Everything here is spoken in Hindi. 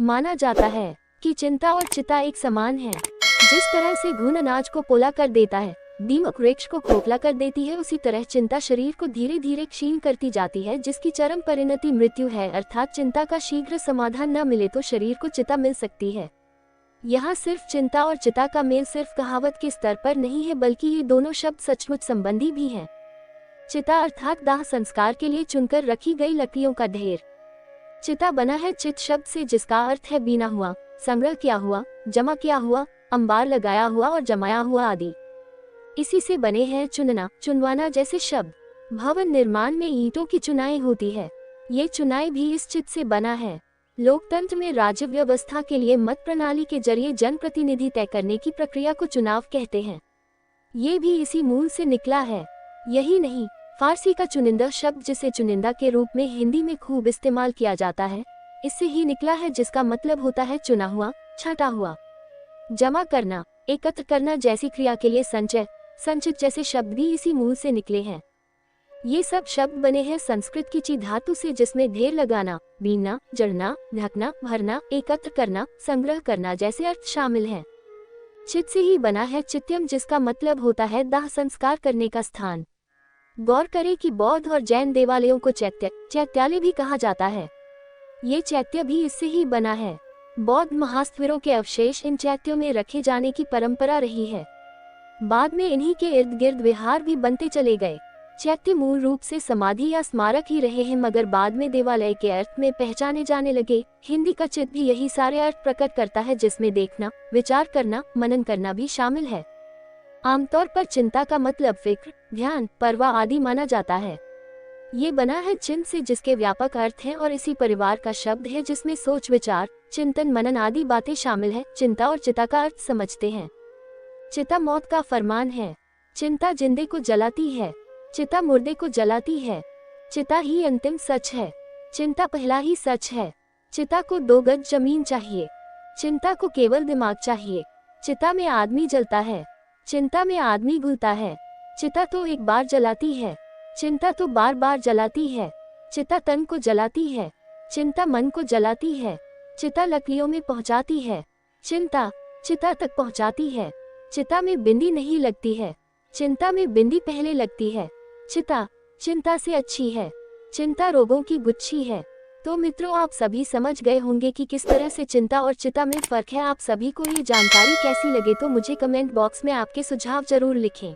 माना जाता है कि चिंता और चिता एक समान है। जिस तरह से घुन अनाज को पोला कर देता है, दीमक वृक्ष को खोखला कर देती है, उसी तरह चिंता शरीर को धीरे धीरे क्षीण करती जाती है, जिसकी चरम परिणति मृत्यु है। अर्थात चिंता का शीघ्र समाधान न मिले तो शरीर को चिता मिल सकती है। यहाँ सिर्फ चिंता और चिता का मेल सिर्फ कहावत के स्तर पर नहीं है, बल्कि ये दोनों शब्द सचमुच संबंधी भी हैं। चिता अर्थात दाह संस्कार के लिए चुनकर रखी गई लकड़ियों का ढेर। चिता बना है चित शब्द से, जिसका अर्थ है बीना हुआ, संग्रह किया हुआ, जमा किया हुआ, अंबार लगाया हुआ और जमाया हुआ आदि। इसी से बने हैं चुनना, चुनवाना जैसे शब्द। भवन निर्माण में ईंटों की चुनाई होती है, ये चुनाई भी इस चित से बना है। लोकतंत्र में राज्य व्यवस्था के लिए मत प्रणाली के जरिए जनप्रतिनिधि तय करने की प्रक्रिया को चुनाव कहते हैं। ये भी इसी मूल से निकला है। यही नहीं, फारसी का चुनिंदा शब्द, जिसे चुनिंदा के रूप में हिंदी में खूब इस्तेमाल किया जाता है, इससे ही निकला है, जिसका मतलब होता है चुना हुआ, छाटा हुआ। जमा करना, एकत्र करना जैसी क्रिया के लिए संचय, संचित जैसे शब्द भी इसी मूल से निकले हैं। ये सब शब्द बने हैं संस्कृत की ची धातु से, जिसमें ढेर लगाना, बीनना, जड़ना, ढकना, भरना, एकत्र करना, संग्रह करना जैसे अर्थ शामिल हैं। चित से ही बना है चित्यम, जिसका मतलब होता है दाह संस्कार करने का स्थान। गौर करें कि बौद्ध और जैन देवालयों को चैत्य, चैत्यालय भी कहा जाता है। ये चैत्य भी इससे ही बना है। बौद्ध महास्थविरों के अवशेष इन चैत्यों में रखे जाने की परंपरा रही है। बाद में इन्हीं के इर्द गिर्द विहार भी बनते चले गए। चैत्य मूल रूप से समाधि या स्मारक ही रहे हैं, मगर बाद में देवालय के अर्थ में पहचाने जाने लगे। हिंदी का चित भी यही सारे अर्थ प्रकट करता है, जिसमें देखना, विचार करना, मनन करना भी शामिल है। आमतौर पर चिंता का मतलब फिक्र, ध्यान, परवाह आदि माना जाता है। ये बना है चिंत से, जिसके व्यापक अर्थ हैं, और इसी परिवार का शब्द है, जिसमें सोच, विचार, चिंतन, मनन आदि बातें शामिल है। चिंता और चिता का अर्थ समझते हैं। चिता मौत का फरमान है। चिंता जिंदे को जलाती है, चिता मुर्दे को जलाती है। चिता ही अंतिम सच है, चिंता पहला ही सच है। चिता को 2 गज जमीन चाहिए, चिंता को केवल दिमाग चाहिए। चिता में आदमी जलता है, चिंता में आदमी घुलता है। चिता तो एक बार जलाती है, चिंता तो बार बार जलाती है। चिता तन को जलाती है, चिंता मन को जलाती है। चिता लकड़ियों में पहुंचाती है, चिंता चिता तक पहुंचाती है। चिता में बिंदी नहीं लगती है, चिंता में बिंदी पहले लगती है। चिता चिंता से अच्छी है, चिंता रोगों की गुच्छी है। तो मित्रों, आप सभी समझ गए होंगे कि किस तरह से चिंता और चिता में फर्क है। आप सभी को ये जानकारी कैसी लगे तो मुझे कमेंट बॉक्स में आपके सुझाव जरूर लिखें।